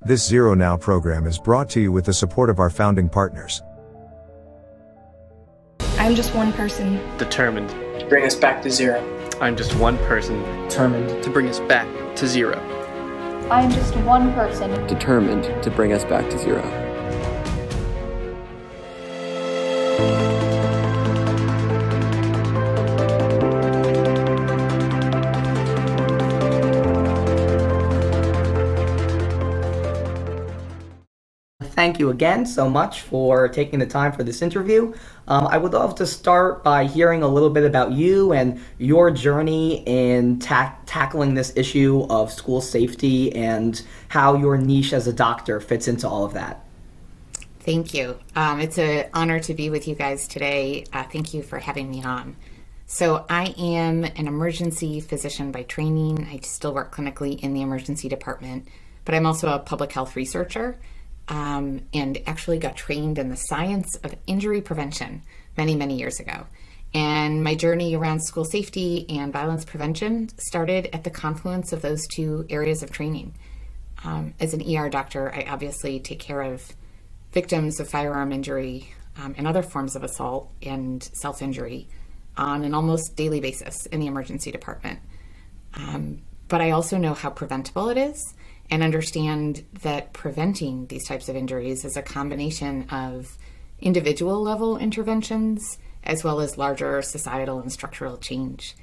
This ZeroNow program is brought to you with the support of our founding partners. I'm just one person. Determined to bring us back to zero. I'm just one person. Determined to bring us back to zero. I am just one person. Determined to bring us back to zero. Thank you again so much for taking the time for this interview. I would love to start by hearing a little bit about you and your journey in tackling this issue of school safety and how your niche as a doctor fits into all of that. Thank you. It's an honor to be with you guys today. Thank you for having me on. So I am an emergency physician by training. I still work clinically in the emergency department, but I'm also a public health researcher. And actually got trained in the science of injury prevention many, many years ago. And my journey around school safety and violence prevention started at the confluence of those two areas of training. As an ER doctor, I obviously take care of victims of firearm injury and other forms of assault and self-injury on an almost daily basis in the emergency department. But I also know how preventable it is, and understand that preventing these types of injuries is a combination of individual level interventions as well as larger societal and structural change.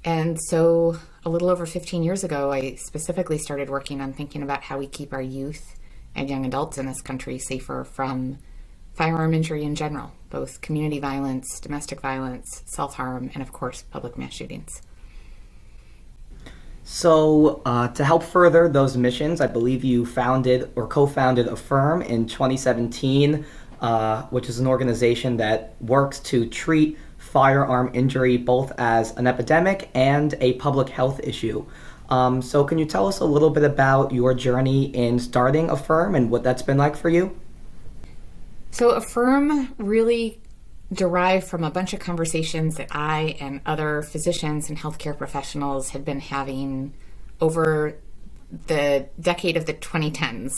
And so a little over 15 years ago, I specifically started working on thinking about how we keep our youth and young adults in this country safer from firearm injury in general, both community violence, domestic violence, self-harm, and of course, public mass shootings. So to help further those missions, I believe you founded or co-founded AFFIRM in 2017, which is an organization that works to treat firearm injury both as an epidemic and a public health issue. So can you tell us a little bit about your journey in starting AFFIRM and what that's been like for you? So AFFIRM really derived from a bunch of conversations that I and other physicians and healthcare professionals had been having over the decade of the 2010s,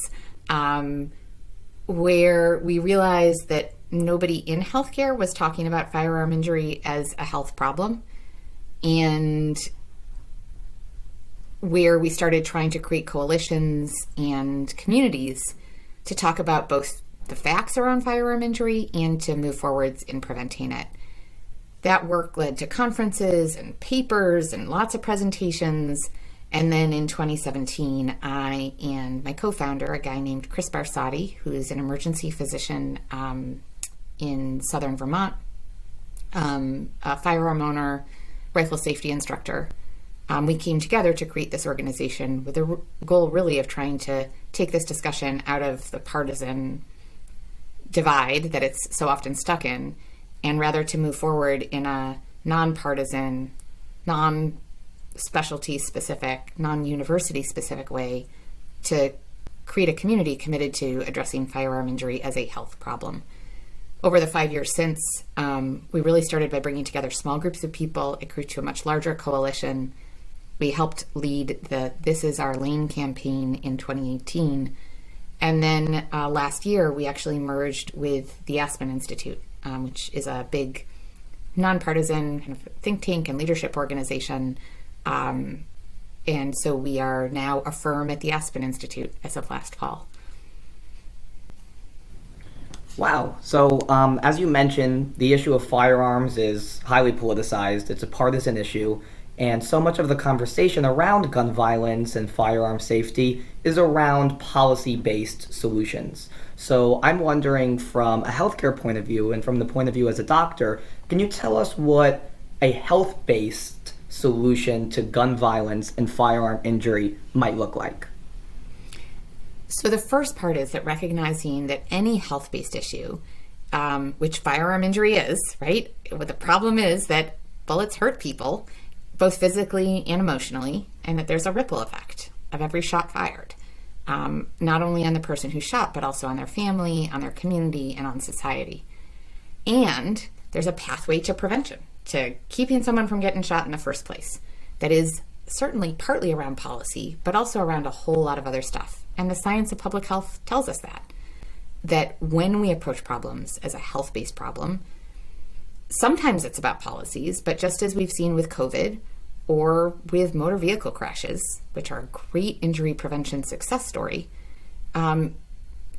where we realized that nobody in healthcare was talking about firearm injury as a health problem, and where we started trying to create coalitions and communities to talk about both the facts around firearm injury and to move forwards in preventing it. That work led to conferences and papers and lots of presentations. And then in 2017, I and my co-founder, a guy named Chris Barsati, who is an emergency physician in southern Vermont, a firearm owner, rifle safety instructor, we came together to create this organization with the goal really of trying to take this discussion out of the partisan divide that it's so often stuck in, and rather to move forward in a nonpartisan, non-specialty specific, non-university specific way to create a community committed to addressing firearm injury as a health problem. Over the 5 years since, we really started by bringing together small groups of people. It grew to a much larger coalition. We helped lead the This Is Our Lane campaign in 2018. And then last year, we actually merged with the Aspen Institute, which is a big nonpartisan kind of think tank and leadership organization. And so we are now AFFIRM at the Aspen Institute as of last fall. Wow. So as you mentioned, the issue of firearms is highly politicized. It's a partisan issue. And so much of the conversation around gun violence and firearm safety is around policy-based solutions. So I'm wondering, from a healthcare point of view and from the point of view as a doctor, can you tell us what a health-based solution to gun violence and firearm injury might look like? So the first part is that recognizing that any health-based issue, which firearm injury is, right? What the problem is that bullets hurt people, both physically and emotionally, and that there's a ripple effect of every shot fired, not only on the person who shot, but also on their family, on their community, and on society. And there's a pathway to prevention, to keeping someone from getting shot in the first place. That is certainly partly around policy, but also around a whole lot of other stuff. And the science of public health tells us that when we approach problems as a health-based problem, sometimes it's about policies, but just as we've seen with COVID or with motor vehicle crashes, which are a great injury prevention success story,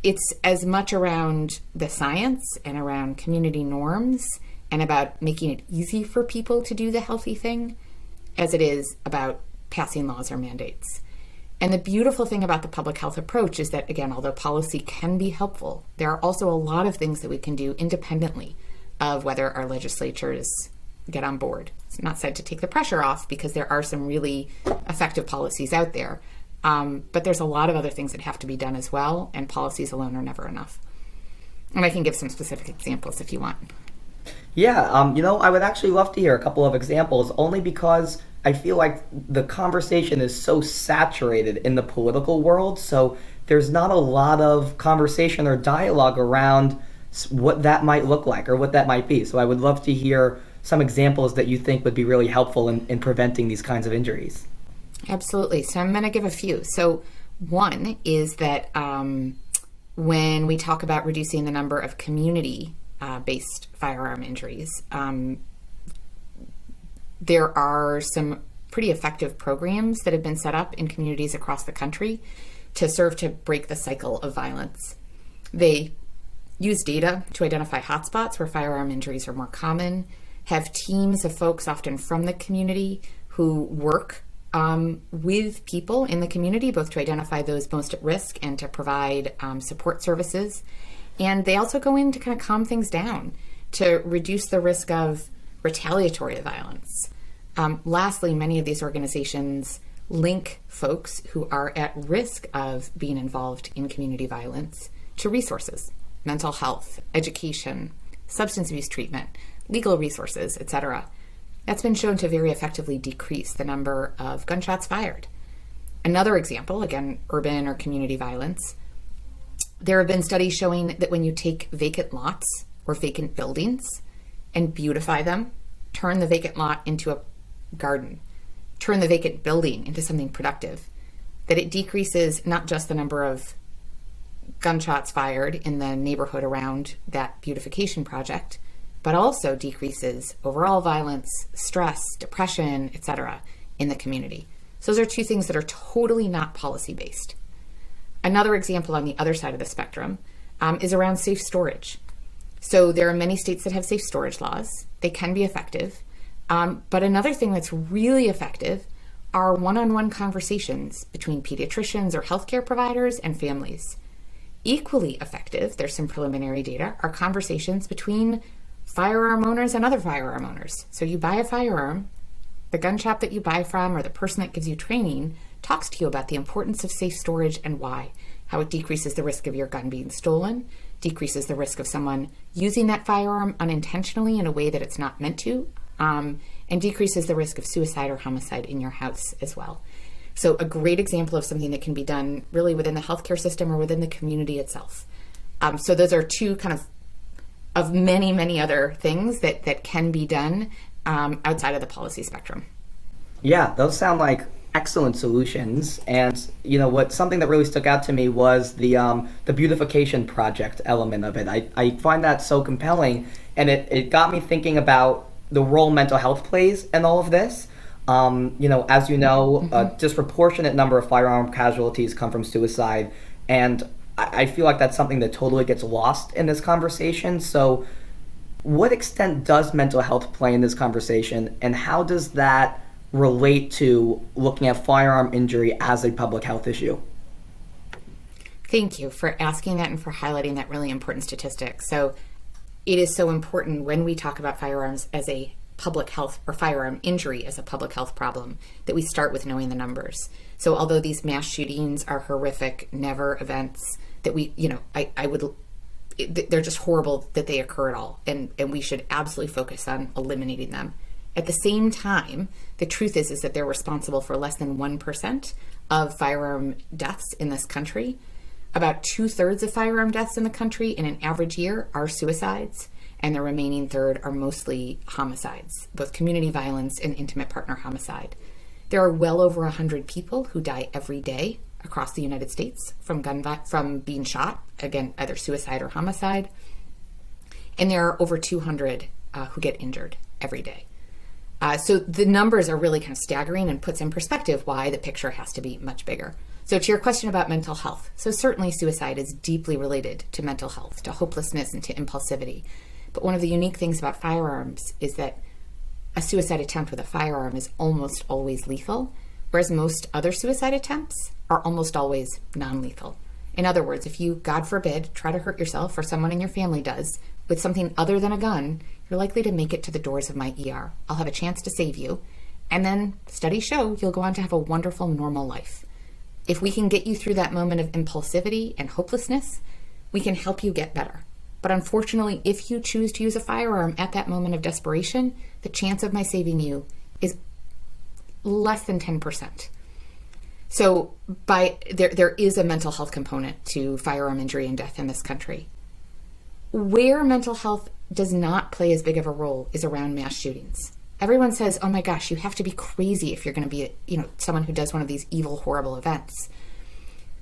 it's as much around the science and around community norms and about making it easy for people to do the healthy thing as it is about passing laws or mandates. And the beautiful thing about the public health approach is that, again, although policy can be helpful, there are also a lot of things that we can do independently of whether our legislatures get on board. It's not said to take the pressure off because there are some really effective policies out there. But there's a lot of other things that have to be done as well, and policies alone are never enough. And I can give some specific examples if you want. Yeah, I would actually love to hear a couple of examples, only because I feel like the conversation is so saturated in the political world, so there's not a lot of conversation or dialogue around what that might look like or what that might be. So I would love to hear some examples that you think would be really helpful in preventing these kinds of injuries. Absolutely. So I'm going to give a few. So one is that when we talk about reducing the number of community-based firearm injuries, there are some pretty effective programs that have been set up in communities across the country to serve to break the cycle of violence. They use data to identify hotspots where firearm injuries are more common, have teams of folks often from the community who work with people in the community, both to identify those most at risk and to provide support services. And they also go in to kind of calm things down, to reduce the risk of retaliatory violence. Lastly, many of these organizations link folks who are at risk of being involved in community violence to resources, mental health, education, substance abuse treatment, legal resources, etc. That's been shown to very effectively decrease the number of gunshots fired. Another example, again, urban or community violence, there have been studies showing that when you take vacant lots or vacant buildings and beautify them, turn the vacant lot into a garden, turn the vacant building into something productive, that it decreases not just the number of gunshots fired in the neighborhood around that beautification project, but also decreases overall violence, stress, depression, etc. in the community. So those are two things that are totally not policy-based. Another example on the other side of the spectrum is around safe storage. So there are many states that have safe storage laws. They can be effective. But another thing that's really effective are one-on-one conversations between pediatricians or healthcare providers and families. Equally effective, there's some preliminary data, are conversations between firearm owners and other firearm owners. So you buy a firearm, the gun shop that you buy from or the person that gives you training talks to you about the importance of safe storage and why, how it decreases the risk of your gun being stolen, decreases the risk of someone using that firearm unintentionally in a way that it's not meant to, and decreases the risk of suicide or homicide in your house as well. So a great example of something that can be done really within the healthcare system or within the community itself. So those are two kind of many, many other things that can be done outside of the policy spectrum. Yeah, those sound like excellent solutions. And something that really stuck out to me was the beautification project element of it. I find that so compelling, and it got me thinking about the role mental health plays in all of this. As you know, a disproportionate number of firearm casualties come from suicide, and I feel like that's something that totally gets lost in this conversation. So what extent does mental health play in this conversation, and how does that relate to looking at firearm injury as a public health issue? Thank you for asking that and for highlighting that really important statistic. So it is so important when we talk about firearms as a public health or firearm injury as a public health problem that we start with knowing the numbers. So although these mass shootings are horrific, never events that they're just horrible that they occur at all. And we should absolutely focus on eliminating them. At the same time, the truth is that they're responsible for less than 1% of firearm deaths in this country. About 2/3 of firearm deaths in the country in an average year are suicides, and the remaining third are mostly homicides, both community violence and intimate partner homicide. There are well over 100 people who die every day across the United States from being shot, again, either suicide or homicide. And there are over 200 who get injured every day. So the numbers are really kind of staggering and puts in perspective why the picture has to be much bigger. So to your question about mental health, so certainly suicide is deeply related to mental health, to hopelessness and to impulsivity. But one of the unique things about firearms is that a suicide attempt with a firearm is almost always lethal, whereas most other suicide attempts are almost always non-lethal. In other words, if you, God forbid, try to hurt yourself or someone in your family does with something other than a gun, you're likely to make it to the doors of my ER. I'll have a chance to save you. And then studies show you'll go on to have a wonderful, normal life. If we can get you through that moment of impulsivity and hopelessness, we can help you get better. But unfortunately, if you choose to use a firearm at that moment of desperation, the chance of my saving you is less than 10%. So there is a mental health component to firearm injury and death in this country. Where mental health does not play as big of a role is around mass shootings. Everyone says, oh my gosh, you have to be crazy if you're going to be someone who does one of these evil, horrible events.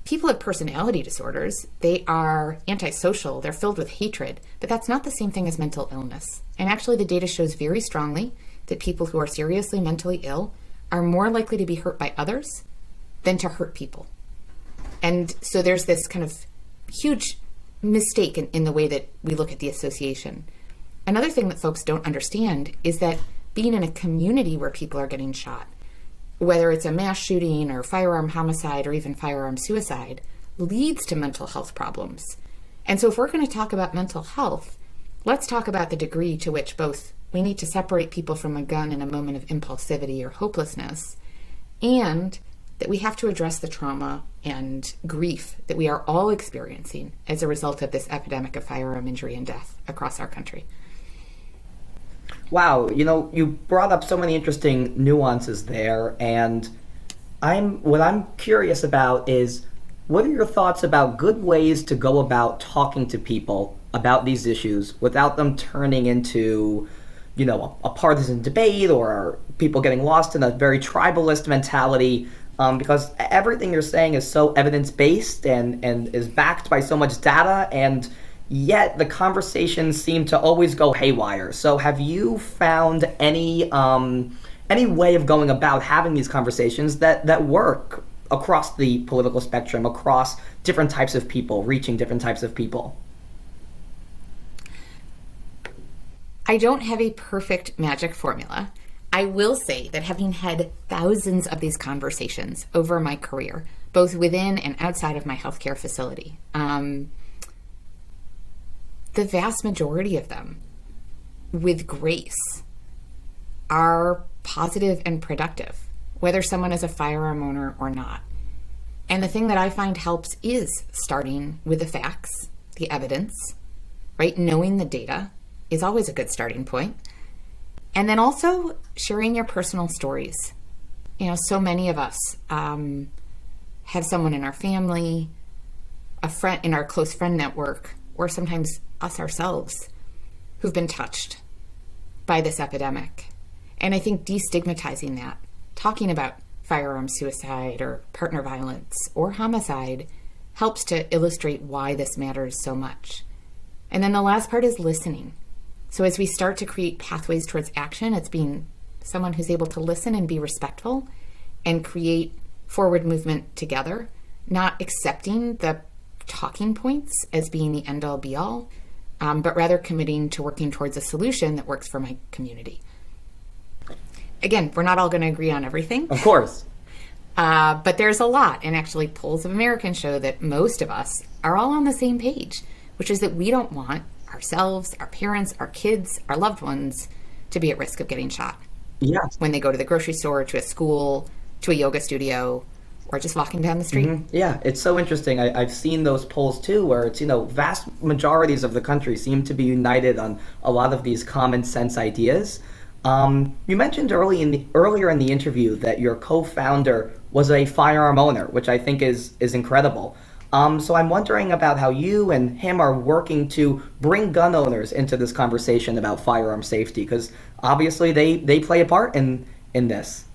People have personality disorders. They are antisocial. They're filled with hatred. But that's not the same thing as mental illness. And actually, the data shows very strongly that people who are seriously mentally ill are more likely to be hurt by others than to hurt people. And so there's this kind of huge mistake in the way that we look at the association. Another thing that folks don't understand is that being in a community where people are getting shot, whether it's a mass shooting or firearm homicide or even firearm suicide, leads to mental health problems. And so if we're going to talk about mental health, let's talk about the degree to which both we need to separate people from a gun in a moment of impulsivity or hopelessness, and that we have to address the trauma and grief that we are all experiencing as a result of this epidemic of firearm injury and death across our country. Wow, you brought up so many interesting nuances there, and what I'm curious about is, what are your thoughts about good ways to go about talking to people about these issues without them turning into, a partisan debate or people getting lost in a very tribalist mentality? Because everything you're saying is so evidence-based and is backed by so much data, and yet the conversations seem to always go haywire. So have you found any way of going about having these conversations that work across the political spectrum, across different types of people, reaching different types of people? I don't have a perfect magic formula. I will say that having had thousands of these conversations over my career, both within and outside of my healthcare facility, the vast majority of them, with grace, are positive and productive, whether someone is a firearm owner or not. And the thing that I find helps is starting with the facts, the evidence, right? Knowing the data is always a good starting point. And then also sharing your personal stories. So many of us have someone in our family, a friend in our close friend network, or sometimes us ourselves who've been touched by this epidemic. And I think destigmatizing that, talking about firearm suicide or partner violence or homicide, helps to illustrate why this matters so much. And then the last part is listening. So as we start to create pathways towards action, it's being someone who's able to listen and be respectful and create forward movement together, not accepting the talking points as being the end-all be-all, but rather committing to working towards a solution that works for my community. Again, we're not all going to agree on everything. Of course. But there's a lot, and actually polls of Americans show that most of us are all on the same page, which is that we don't want ourselves, our parents, our kids, our loved ones to be at risk of getting shot. Yes. When they go to the grocery store, to a school, to a yoga studio, or just walking down the street. Mm-hmm. Yeah, it's so interesting. I've seen those polls too, where it's, vast majorities of the country seem to be united on a lot of these common sense ideas. You mentioned earlier in the interview that your co-founder was a firearm owner, which I think is incredible. So I'm wondering about how you and him are working to bring gun owners into this conversation about firearm safety, because obviously they play a part in this.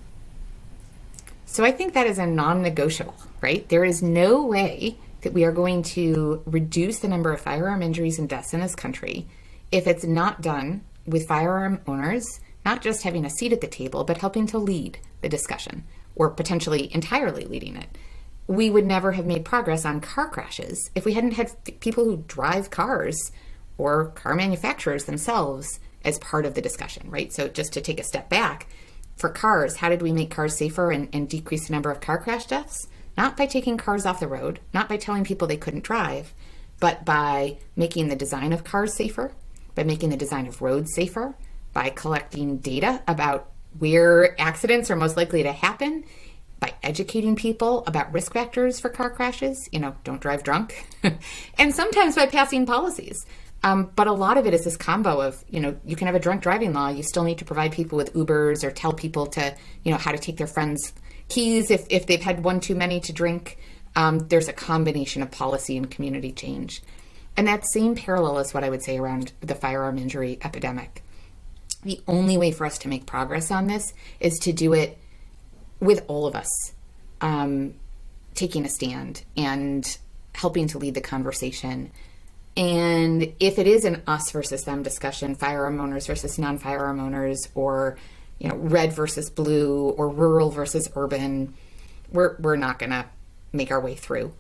So I think that is a non-negotiable, right? There is no way that we are going to reduce the number of firearm injuries and deaths in this country if it's not done with firearm owners not just having a seat at the table, but helping to lead the discussion, or potentially entirely leading it. We would never have made progress on car crashes if we hadn't had people who drive cars or car manufacturers themselves as part of the discussion, right? So just to take a step back, for cars, how did we make cars safer and decrease the number of car crash deaths? Not by taking cars off the road, not by telling people they couldn't drive, but by making the design of cars safer, by making the design of roads safer, by collecting data about where accidents are most likely to happen, by educating people about risk factors for car crashes, don't drive drunk, and sometimes by passing policies. But a lot of it is this combo of, you can have a drunk driving law, you still need to provide people with Ubers or tell people to, how to take their friends' keys if they've had one too many to drink. There's a combination of policy and community change. And that same parallel is what I would say around the firearm injury epidemic. The only way for us to make progress on this is to do it with all of us taking a stand and helping to lead the conversation. And if it is an us versus them discussion, firearm owners versus non-firearm owners, or red versus blue, or rural versus urban, we're not going to make our way through.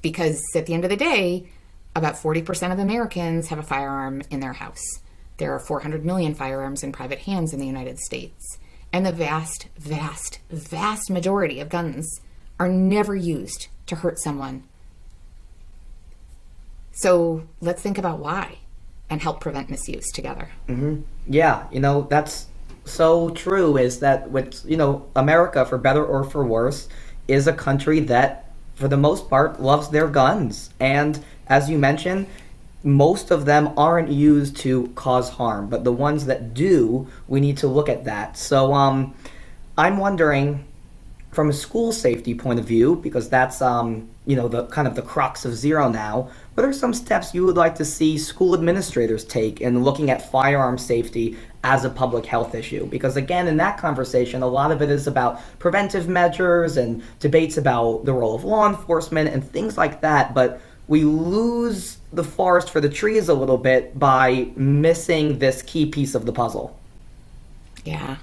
Because at the end of the day, about 40% of Americans have a firearm in their house. There are 400 million firearms in private hands in the United States. And the vast, vast, vast majority of guns are never used to hurt someone. So let's think about why and help prevent misuse together. Mm-hmm. Yeah, that's so true, is that America, for better or for worse, is a country that, for the most part, loves their guns. And as you mentioned, most of them aren't used to cause harm, but the ones that do, we need to look at that. So I'm wondering, from a school safety point of view, because that's the kind of the crux of ZeroNow, what are some steps you would like to see school administrators take in looking at firearm safety as a public health issue? Because again, in that conversation, a lot of it is about preventive measures and debates about the role of law enforcement and things like that, but we lose the forest for the trees a little bit by missing this key piece of the puzzle. Yeah.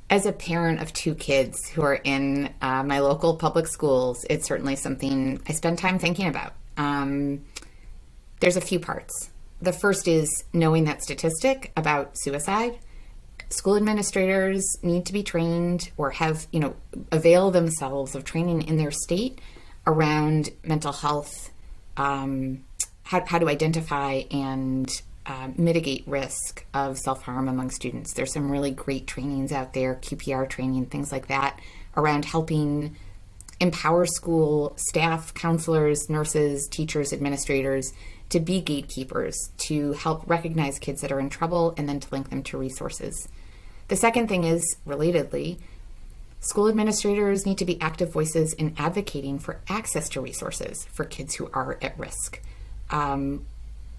As a parent of 2 kids who are in my local public schools, it's certainly something I spend time thinking about. There's a few parts. The first is knowing that statistic about suicide. School administrators need to be trained or have, avail themselves of training in their state around mental health, how to identify and mitigate risk of self-harm among students. There's some really great trainings out there, QPR training, things like that, around helping empower school staff, counselors, nurses, teachers, administrators to be gatekeepers, to help recognize kids that are in trouble and then to link them to resources. The second thing is, relatedly, school administrators need to be active voices in advocating for access to resources for kids who are at risk.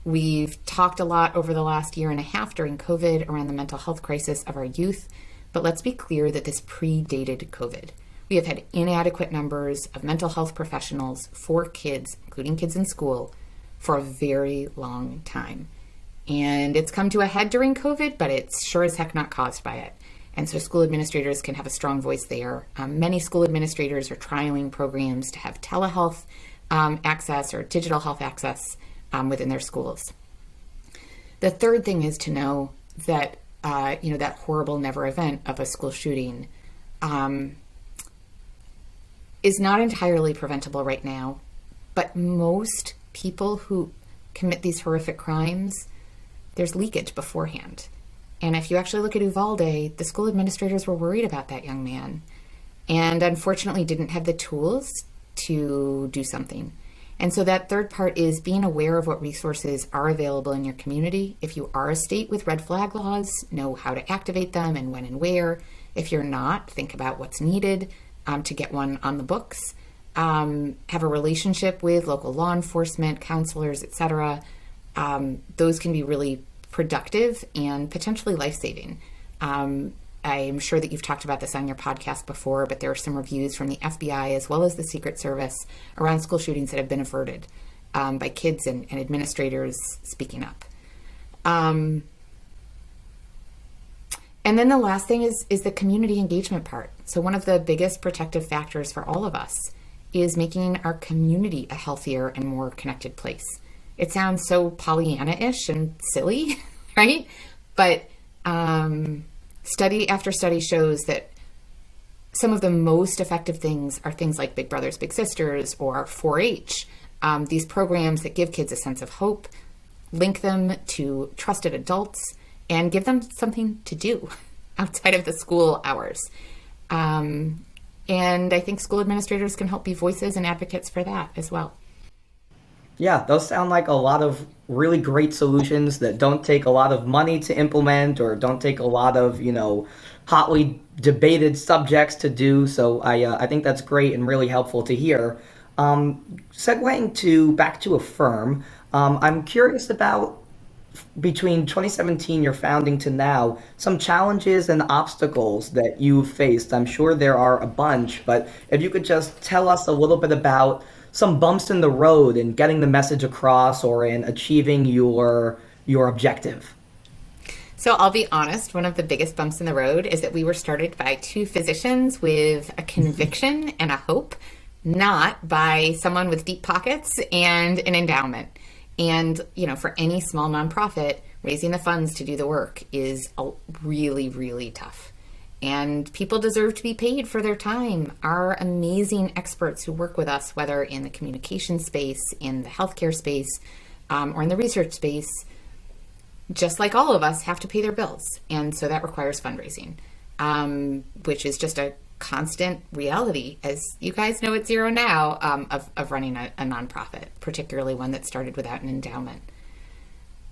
We've talked a lot over the last year and a half during COVID around the mental health crisis of our youth, but let's be clear that this predated COVID. We have had inadequate numbers of mental health professionals for kids, including kids in school, for a very long time. And it's come to a head during COVID, but it's sure as heck not caused by it. And so school administrators can have a strong voice there. Many school administrators are trialing programs to have telehealth access or digital health access within their schools. The third thing is to know that, that horrible never event of a school shooting is not entirely preventable right now, but most people who commit these horrific crimes, there's leakage beforehand. And if you actually look at Uvalde, the school administrators were worried about that young man and unfortunately didn't have the tools to do something. And so that third part is being aware of what resources are available in your community. If you are a state with red flag laws, know how to activate them and when and where. If you're not, think about what's needed to get one on the books. Have a relationship with local law enforcement, counselors, etc. Those can be really productive and potentially life-saving. I'm sure that you've talked about this on your podcast before, but there are some reviews from the FBI as well as the Secret Service around school shootings that have been averted by kids and administrators speaking up. And then the last thing is the community engagement part. So one of the biggest protective factors for all of us is making our community a healthier and more connected place. It sounds so Pollyanna-ish and silly, right? But study after study shows that some of the most effective things are things like Big Brothers Big Sisters or 4-H, these programs that give kids a sense of hope, link them to trusted adults, and give them something to do outside of the school hours. And I think school administrators can help be voices and advocates for that as well. Yeah, those sound like a lot of really great solutions that don't take a lot of money to implement or don't take a lot of, hotly debated subjects to do. So I think that's great and really helpful to hear. Segueing back to AFFIRM, I'm curious about between 2017, your founding, to now, some challenges and obstacles that you've faced. I'm sure there are a bunch, but if you could just tell us a little bit about some bumps in the road in getting the message across or in achieving your objective. So I'll be honest, one of the biggest bumps in the road is that we were started by two physicians with a conviction and a hope, not by someone with deep pockets and an endowment. And, for any small nonprofit, raising the funds to do the work is really, really tough. And people deserve to be paid for their time. Our amazing experts who work with us, whether in the communication space, in the healthcare space, or in the research space, just like all of us, have to pay their bills. And so that requires fundraising, which is just a constant reality, as you guys know at ZeroNow, of running a nonprofit, particularly one that started without an endowment.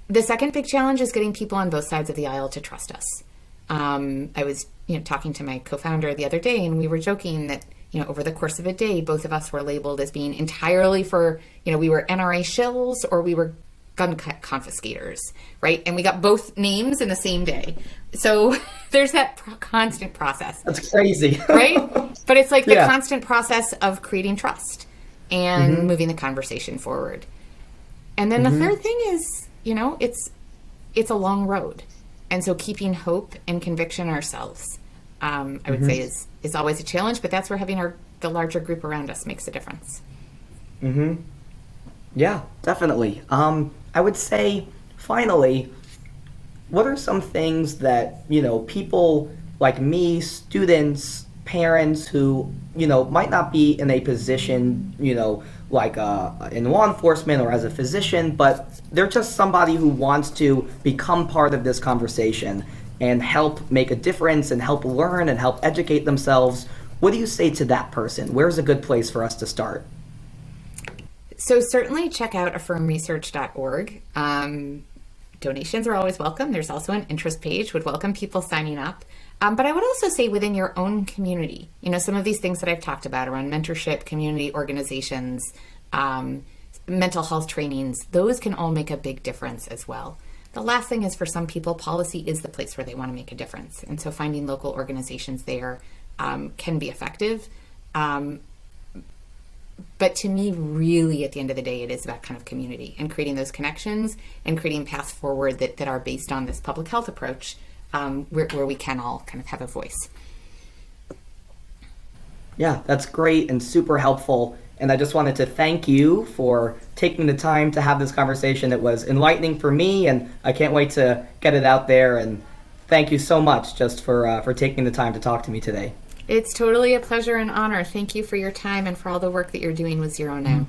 The second big challenge is getting people on both sides of the aisle to trust us. I was talking to my co-founder the other day, and we were joking that over the course of a day, both of us were labeled as being entirely for, we were NRA shills or we were gun confiscators, right? And we got both names in the same day. So there's that constant process. That's crazy. Right? But it's like the constant process of creating trust and moving the conversation forward. And then the third thing is, it's a long road. And so keeping hope and conviction ourselves, I would say is always a challenge, but that's where having the larger group around us makes a difference. Yeah, definitely. I would say, finally, what are some things that, people like me, students, parents who, might not be in a position, like in law enforcement or as a physician, but they're just somebody who wants to become part of this conversation and help make a difference and help learn and help educate themselves. What do you say to that person? Where's a good place for us to start? So certainly check out affirmresearch.org. Donations are always welcome. There's also an interest page, would welcome people signing up. But I would also say within your own community, some of these things that I've talked about around mentorship, community organizations, mental health trainings, those can all make a big difference as well. The last thing is, for some people, policy is the place where they want to make a difference. And so finding local organizations there can be effective. But to me, really, at the end of the day, it is about kind of community and creating those connections and creating paths forward that are based on this public health approach, where we can all kind of have a voice. Yeah, that's great and super helpful. And I just wanted to thank you for taking the time to have this conversation. It was enlightening for me, and I can't wait to get it out there. And thank you so much just for taking the time to talk to me today. It's totally a pleasure and honor. Thank you for your time and for all the work that you're doing with ZeroNow.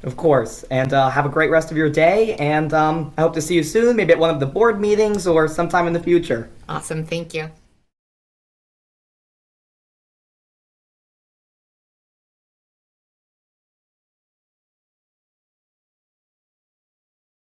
Of course. And have a great rest of your day. And I hope to see you soon, maybe at one of the board meetings or sometime in the future. Awesome. Thank you.